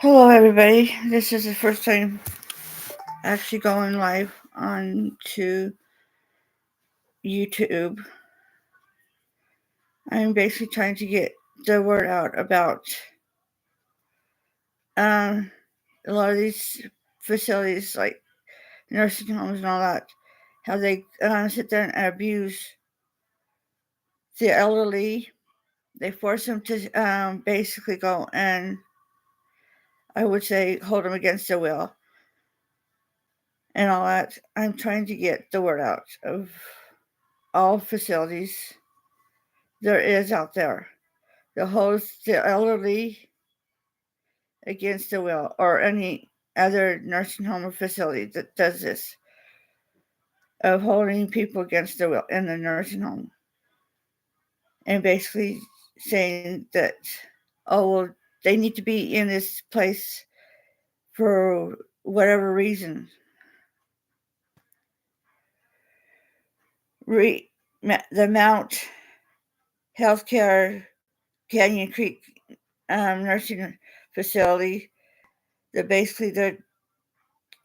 Hello, everybody. This is the first time actually going live on to YouTube. I'm basically trying to get the word out about um, a lot of these facilities, like nursing homes and all that, how they sit there and abuse the elderly. They force them to basically go and, I would say, hold them against their will and all that. I'm trying to get the word out of all facilities there is out there. The host the elderly against their will, or any other nursing home or facility that does this, of holding people against their will in the nursing home, and basically saying that, oh, well, they need to be in this place for whatever reason. The Mount Healthcare Canyon Creek nursing facility, that basically they're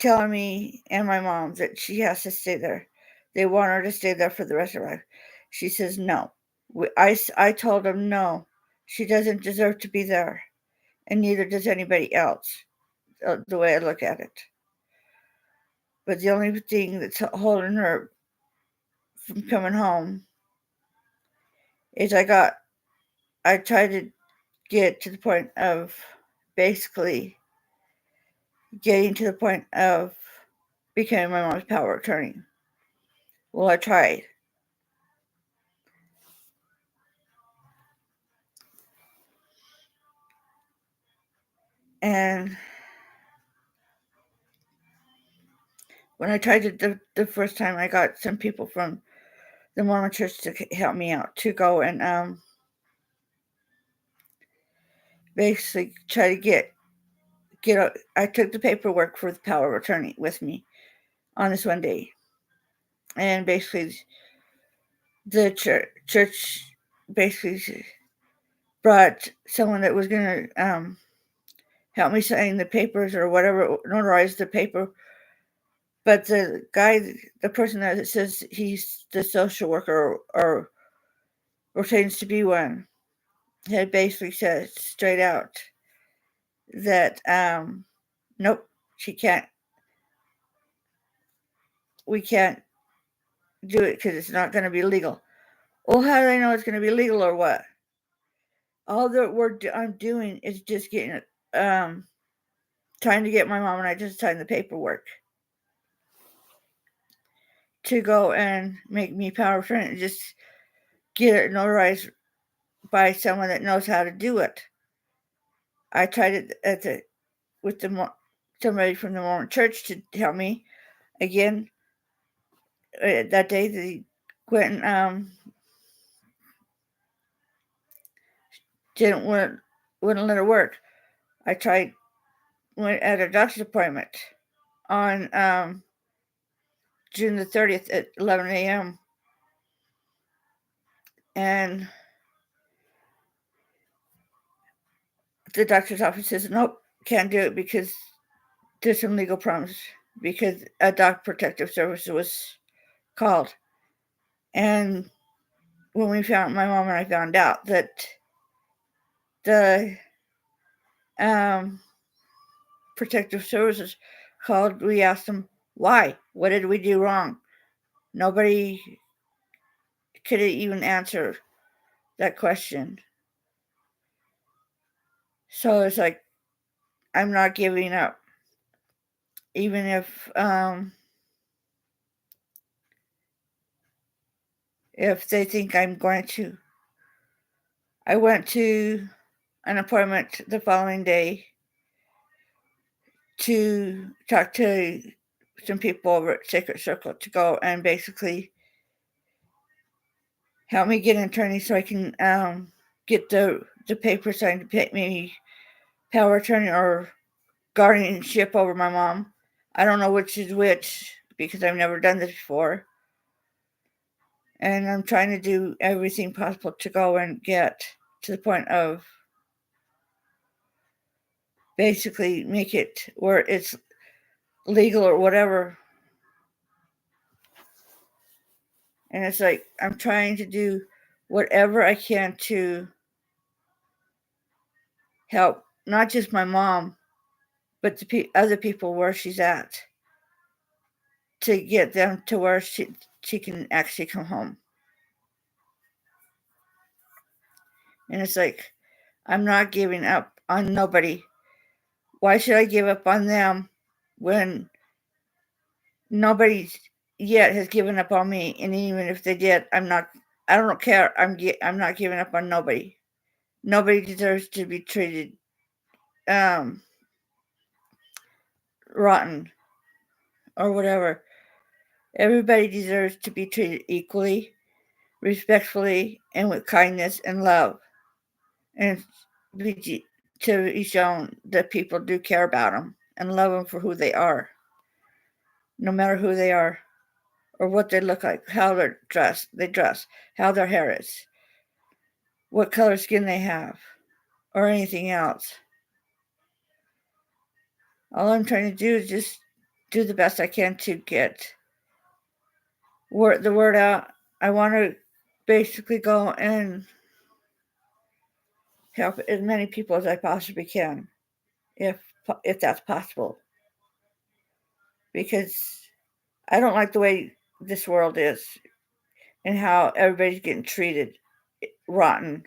telling me and my mom that she has to stay there. They want her to stay there for the rest of her life. She says no. I told them no. She doesn't deserve to be there, and neither does anybody else, the way I look at it. But the only thing that's holding her from coming home is I tried to get to the point of basically getting to the point of becoming my mom's power of attorney. Well, I tried. And when I tried it the first time, I got some people from the Mormon church to help me out to go and basically try to get. I took the paperwork for the power of attorney with me on this one day, and basically the church basically brought someone that was gonna help me sign the papers or whatever, notarize the paper. But the person that says he's the social worker or pretends to be one, had basically said straight out that nope, she can't. We can't do it because it's not going to be legal. Well, how do they know it's going to be legal or what? All that I'm doing is just getting it, trying to get my mom and I just sign the paperwork to go and make me power of attorney. Just get it notarized by someone that knows how to do it. I tried it with somebody from the Mormon church to help me again. That day they went and didn't wouldn't let her work. I tried went at a doctor's appointment on June the 30th at 11 a.m. and the doctor's office says nope, can't do it because there's some legal problems because a dog protective service was called. And when my mom and I found out that the um, protective services called, we asked them why. What did we do wrong? Nobody could even answer that question. So it's like I'm not giving up, even if they think I'm going to. I went to an appointment the following day to talk to some people over at Sacred Circle to go and basically help me get an attorney so I can get the paper signed to pay me power attorney or guardianship over my mom. I don't know which is which because I've never done this before. And I'm trying to do everything possible to go and get to the point of basically make it where it's legal or whatever. And it's like I'm trying to do whatever I can to help not just my mom, but the other people where she's at, to get them to where she can actually come home. And it's like I'm not giving up on nobody. Why should I give up on them when nobody yet has given up on me? And even if they did, I'm not. I don't care. I'm not giving up on nobody. Nobody deserves to be treated um, rotten or whatever. Everybody deserves to be treated equally, respectfully, and with kindness and love, and to be shown that people do care about them and love them for who they are, no matter who they are or what they look like, how they dress, how their hair is, what color skin they have, or anything else. All I'm trying to do is just do the best I can to get the word out. I want to basically go and help as many people as I possibly can, if that's possible. Because I don't like the way this world is and how everybody's getting treated rotten.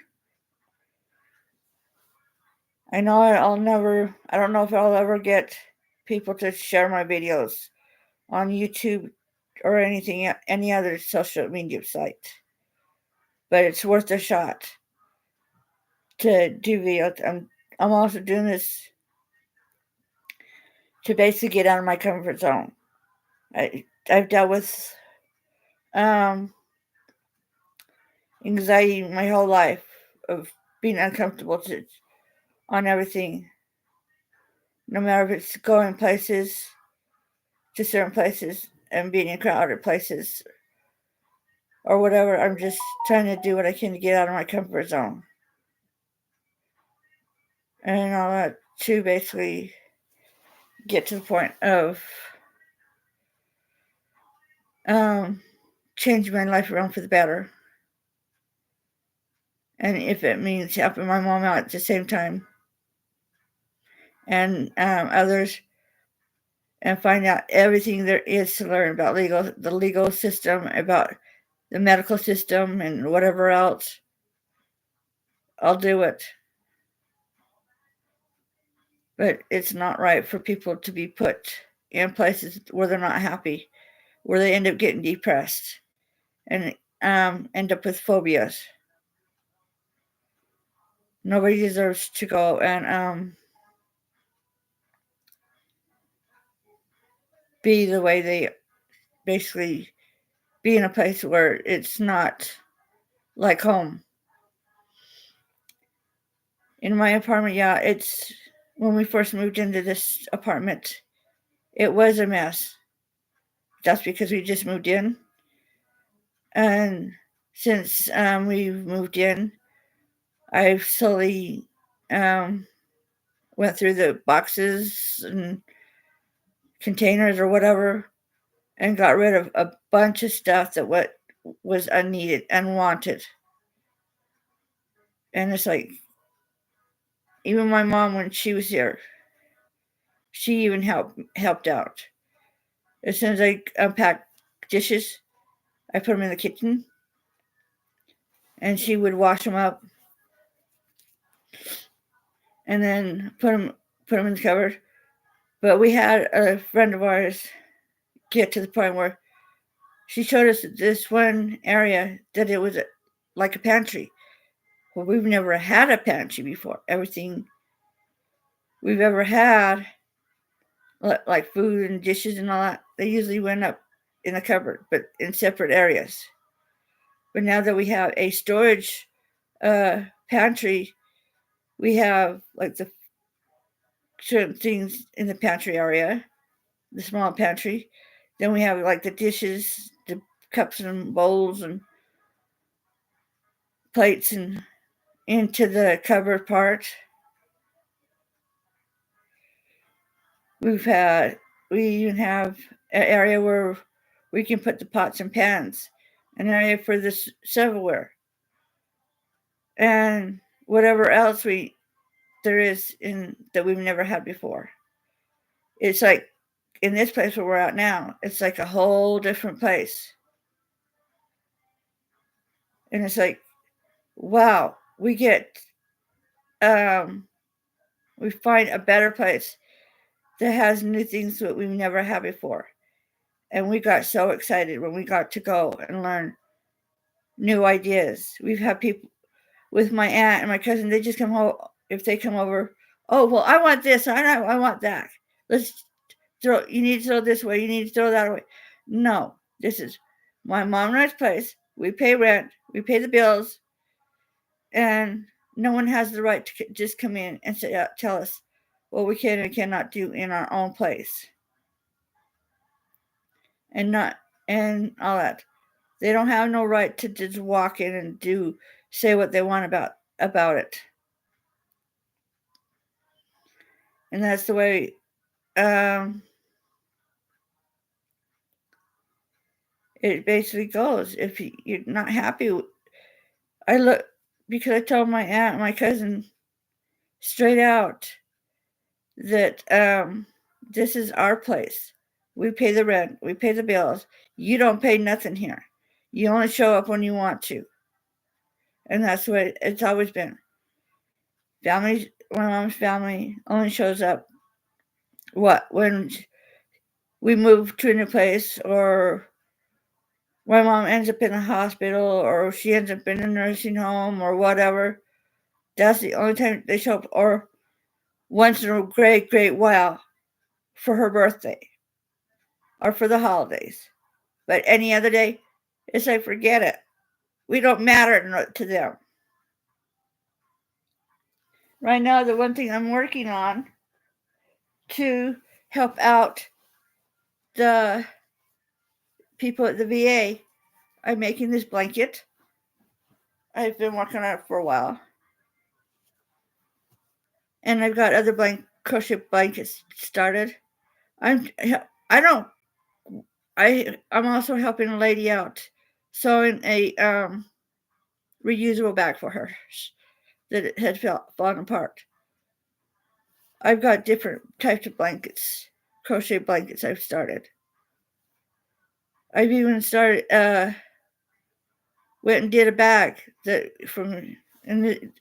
I know I don't know if I'll ever get people to share my videos on YouTube or any other social media site. But it's worth a shot to do videos. I'm also doing this to basically get out of my comfort zone. I've dealt with anxiety my whole life of being uncomfortable on everything, no matter if it's going places to certain places and being in crowded places or whatever. I'm just trying to do what I can to get out of my comfort zone and all that to basically get to the point of changing my life around for the better. And if it means helping my mom out at the same time and others, and find out everything there is to learn about the legal system, about the medical system, and whatever else, I'll do it. But it's not right for people to be put in places where they're not happy, where they end up getting depressed and end up with phobias. Nobody deserves to go and be the way they basically be in a place where it's not like home. In my apartment, yeah, it's when we first moved into this apartment, it was a mess. That's because we just moved in. And since we've moved in, I've slowly went through the boxes and containers or whatever and got rid of a bunch of stuff that was unneeded and wanted. And it's like, even my mom, when she was here, she even helped out. As soon as I unpacked dishes, I put them in the kitchen, and she would wash them up, and then put them in the cupboard. But we had a friend of ours get to the point where she showed us this one area that it was like a pantry. Well, we've never had a pantry before. Everything we've ever had, like food and dishes and all that, they usually went up in the cupboard, but in separate areas. But now that we have a storage pantry, we have like the certain things in the pantry area, the small pantry. Then we have like the dishes, the cups and bowls and plates and into the cupboard part. We even have an area where we can put the pots and pans, an area for the silverware, and whatever else we there is in that we've never had before. It's like in this place where we're at now, it's like a whole different place. And it's like, wow, um we find a better place that has new things that we've never had before. And we got so excited when we got to go and learn new ideas. We've had people with my aunt and my cousin, they just come home if they come over, oh well I want this, I want that. Let's you need to throw this away, you need to throw that away. No, this is my mom and I's place. We pay rent, we pay the bills, and no one has the right to just come in and say, tell us what we can and cannot do in our own place, and not and all that. They don't have no right to just walk in and say what they want about it. And that's the way it basically goes. If you're not happy, I look because I told my aunt and my cousin straight out that this is our place. We pay the rent, we pay the bills. You don't pay nothing here. You only show up when you want to, and that's the way it's always been. Family, my mom's family only shows up when we move to a new place, or my mom ends up in a hospital, or she ends up in a nursing home, or whatever. That's the only time they show up, or once in a great, great while for her birthday or for the holidays. But any other day, it's like, forget it. We don't matter to them. Right now, the one thing I'm working on to help out the people at the VA, I'm making this blanket. I've been working on it for a while. And I've got other crochet blankets started. I'm I don't I'm also helping a lady out sewing a reusable bag for her that it had fallen apart. I've got different types of blankets, crochet blankets I've started. I've even started went and did a bag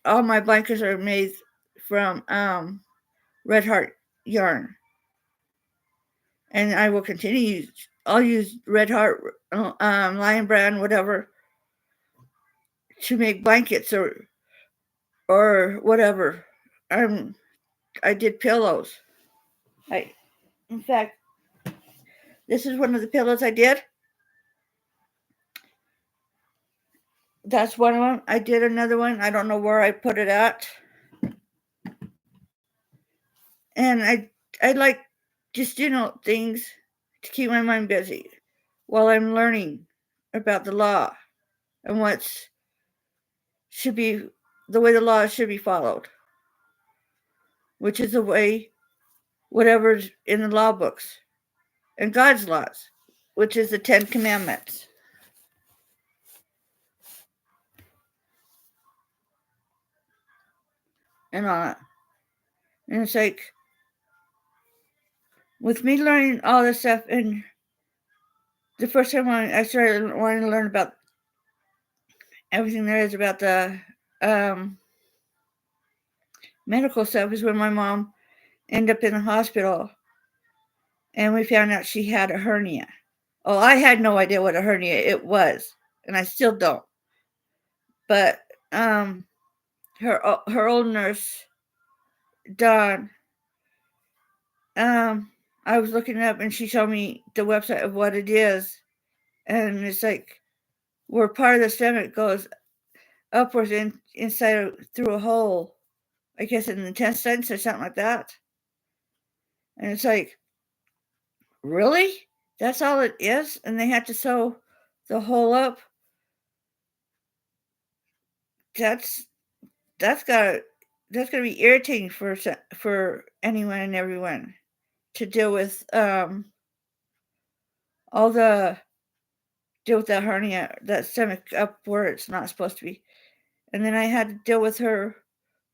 all my blankets are made from Red Heart yarn, and I will continue. I'll use Red Heart, Lion Brand, whatever, to make blankets or whatever. I did pillows. In fact, this is one of the pillows I did. That's one of them. I did another one. I don't know where I put it at. And I like just things to keep my mind busy while I'm learning about the law and should be the way the law should be followed, which is the way whatever's in the law books and God's laws, which is the 10 Commandments. And all that. And it's like, with me learning all this stuff, and the first time I started wanting to learn about everything there is about the medical stuff is when my mom ended up in the hospital and we found out she had a hernia. Oh, I had no idea what a hernia it was, and I still don't. But her old nurse, Dawn, I was looking it up and she showed me the website of what it is, and it's like where part of the stomach goes upwards inside through a hole, I guess in the intestines or something like that. And it's like, really? That's all it is? And they had to sew the hole up? That's gotta be irritating for anyone and everyone to deal with all the deal with that hernia, that stomach up where it's not supposed to be. And then I had to deal with her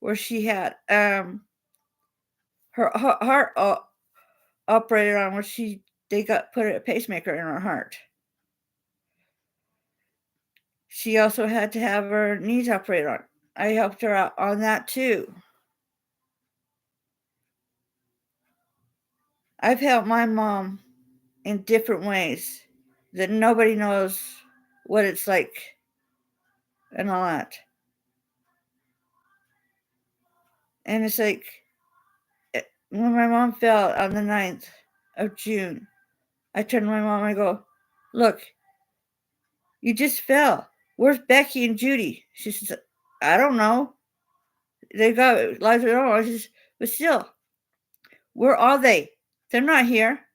where she had her heart operated on, where they got put a pacemaker in her heart. She also had to have her knees operated on. I helped her out on that too. I've helped my mom in different ways that nobody knows what it's like and all that. And it's like when my mom fell on the 9th of June, I turned to my mom and I go, "Look, you just fell. Where's Becky and Judy?" She says, "I don't know. They got lives of their own." I says, "But still, where are they? They're not here."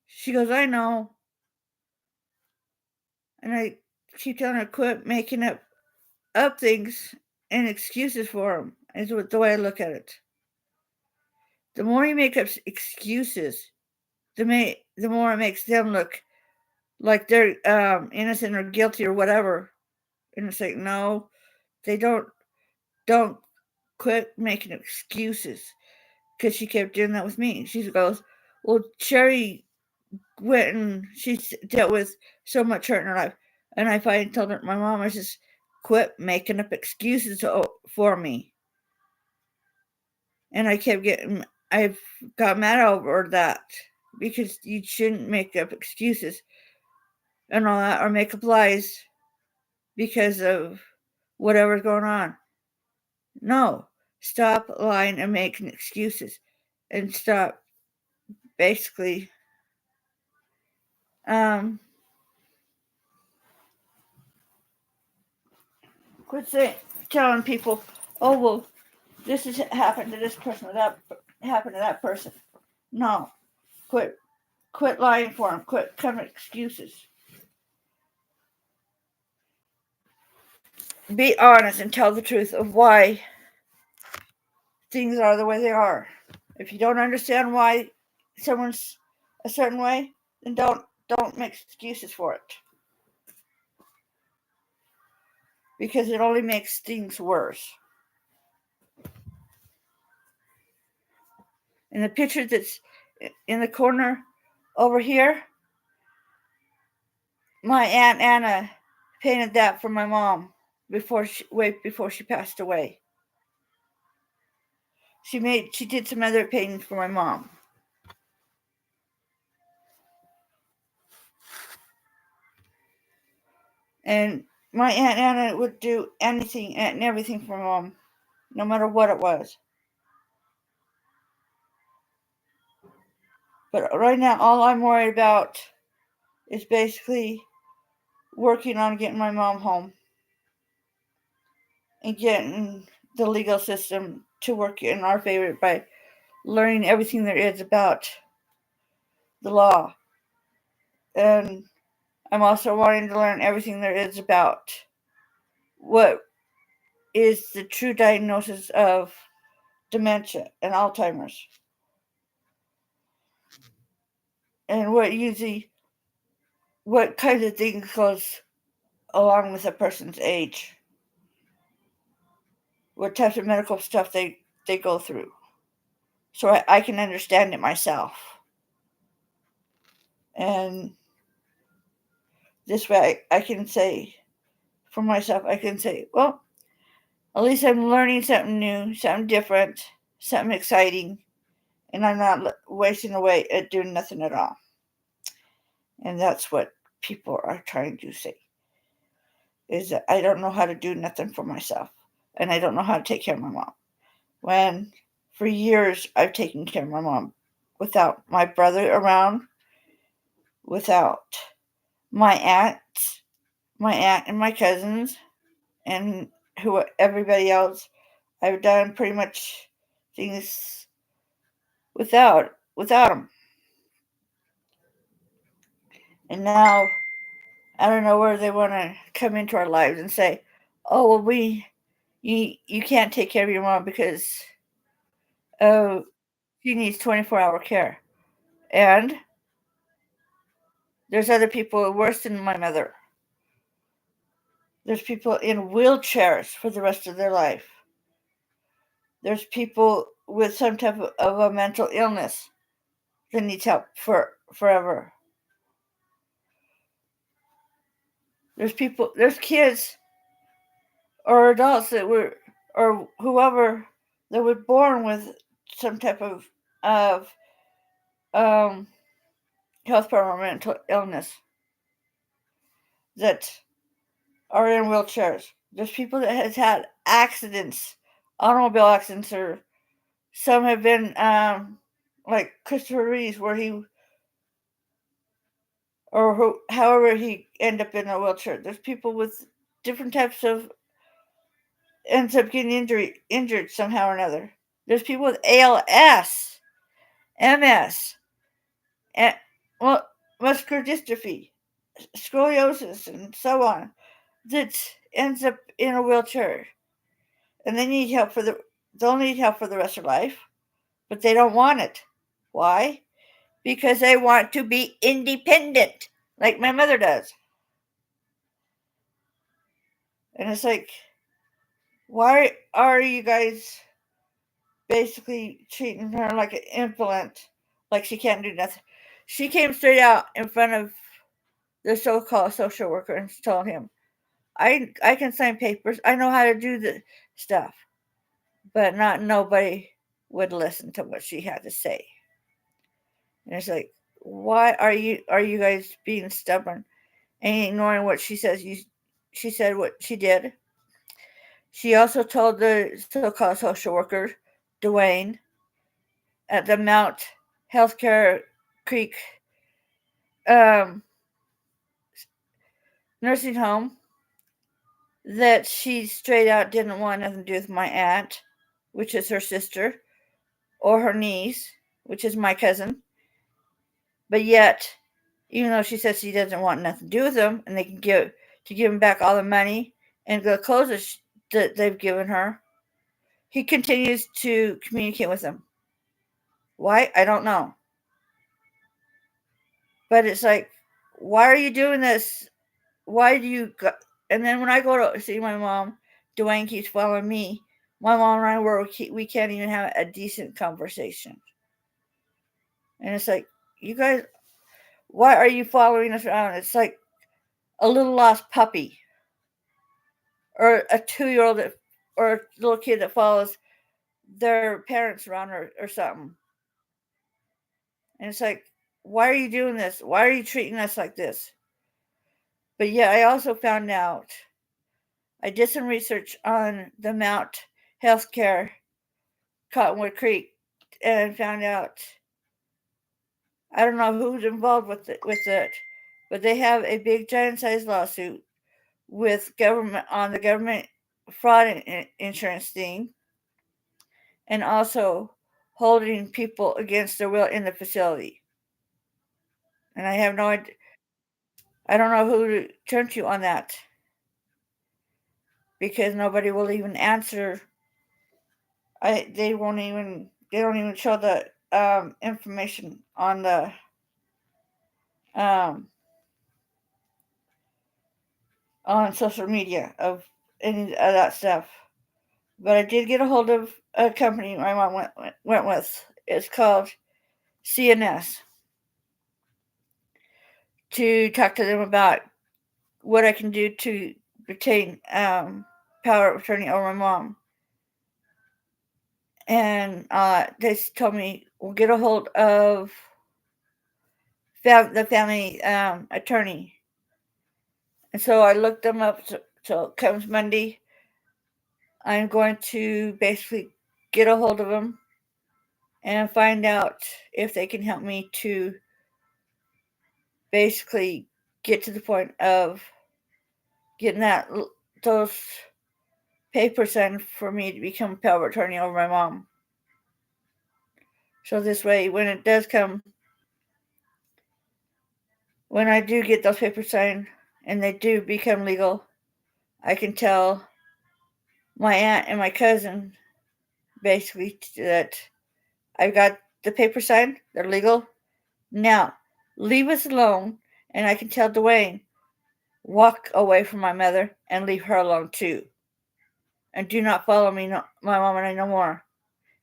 She goes, "I know." And I keep telling her, quit making up things and excuses for them, is the way I look at it. The more you make up excuses, the more it makes them look like they're innocent or guilty or whatever. And it's like, no, they don't quit making excuses, because she kept doing that with me. She goes, "Well, Sherry went and she dealt with so much hurt in her life." And I finally told her, my mom, I just quit making up excuses for me. And I've got mad over that, because you shouldn't make up excuses and all that, or make up lies because of whatever's going on. No, stop lying and making excuses, and stop basically quit telling people, "Oh well, this has happened to this person, or that happened to that person." No, quit lying for them. Quit coming excuses. Be honest and tell the truth of why things are the way they are. If you don't understand why someone's a certain way, then don't make excuses for it, because it only makes things worse. And the picture that's in the corner over here, my Aunt Anna painted that for my mom way before she passed away. She did some other paintings for my mom. And my Aunt Anna would do anything and everything for mom, no matter what it was. But right now, all I'm worried about is basically working on getting my mom home and getting the legal system to work in our favor by learning everything there is about the law. And I'm also wanting to learn everything there is about what is the true diagnosis of dementia and Alzheimer's, and what kinds of things goes along with a person's age, what types of medical stuff they go through, so I can understand it myself. And this way I can say for myself, I can say, well, at least I'm learning something new, something different, something exciting, and I'm not wasting away at doing nothing at all. And that's what people are trying to say, is that I don't know how to do nothing for myself, and I don't know how to take care of my mom. When for years I've taken care of my mom without my brother around, without my aunt and my cousins, and everybody else. I've done pretty much things without them. And now I don't know where they want to come into our lives and say, "Oh, well, you can't take care of your mom because of she needs 24-hour care. And there's other people worse than my mother. There's people in wheelchairs for the rest of their life. There's people with some type of a mental illness that needs help for forever. There's kids or adults that were, or whoever that was born with some type of um, health problem or mental illness that are in wheelchairs. There's people that has had accidents, automobile accidents, or some have been like Christopher Reeves, where he or however he ended up in a wheelchair. There's people with different types of ends up getting injured somehow or another. There's people with ALS, MS, and well, muscular dystrophy, scoliosis, and so on that ends up in a wheelchair, and they'll need help for the rest of life, but they don't want it. Why? Because they want to be independent, like my mother does. And it's like, why are you guys basically treating her like an invalid, like she can't do nothing? She came straight out in front of the so-called social worker and told him, I can sign papers. I know how to do the stuff, but not nobody would listen to what she had to say. And it's like, why are you guys being stubborn and ignoring what she says? She said what she did. She also told the so-called social worker, Dwayne, at the Mount Healthcare Creek um, nursing home that she straight out didn't want nothing to do with my aunt, which is her sister, or her niece, which is my cousin. But yet, even though she says she doesn't want nothing to do with them, and they can give them back all the money and the clothes that they've given her, he continues to communicate with them. Why? I don't know. But it's like, why are you doing this? Why do you go? And then when I go to see my mom, Dwayne keeps following me. My mom and I we can't even have a decent conversation. And it's like, you guys, why are you following us around? It's like a little lost puppy or a 2-year-old or a little kid that follows their parents around or something. And it's like, why are you doing this? Why are you treating us like this? But yeah, I also found out, I did some research on the Mount Healthcare Cottonwood Creek and found out, I don't know who's involved with it, but they have a big giant sized lawsuit with government on the government fraud insurance thing, and also holding people against their will in the facility. And I have no idea. I don't know who to turn to on that because nobody will even answer. They won't even. They don't even show the information on the um, on social media of any of that stuff. But I did get a hold of a company my mom went with. It's called CNS, to talk to them about what I can do to retain power of attorney over my mom. And they told me, we'll get a hold of the family attorney. And so I looked them up. So it comes Monday, I'm going to basically get a hold of them and find out if they can help me to basically get to the point of getting those papers signed for me to become power of attorney over my mom. So this way, when it does come, when I do get those papers signed and they do become legal, I can tell my aunt and my cousin basically that I've got the paper signed. They're legal. Now, leave us alone, and I can tell Dwayne, walk away from my mother and leave her alone too. And do not follow me, my mom and I no more.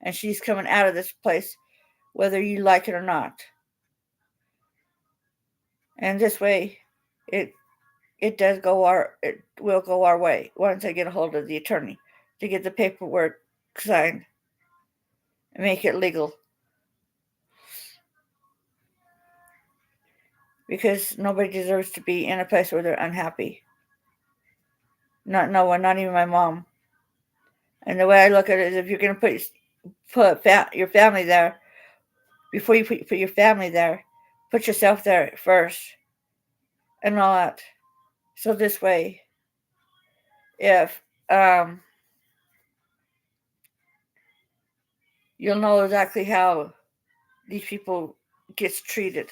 And she's coming out of this place, whether you like it or not. And this way, it it will go our way once I get a hold of the attorney to get the paperwork signed and make it legal. Because nobody deserves to be in a place where they're unhappy. Not no one, not even my mom. And the way I look at it is, if you're going to your family there, before you put your family there, put yourself there first, and all that. So this way, if you'll know exactly how these people gets treated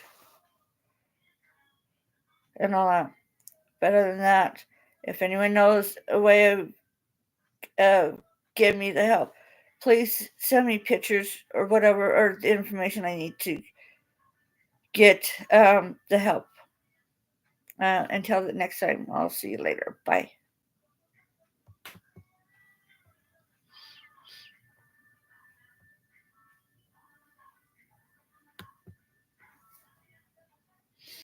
and all that. But other than that, if anyone knows a way of getting me the help, please send me pictures or whatever, or the information I need to get the help. Until the next time, I'll see you later. Bye.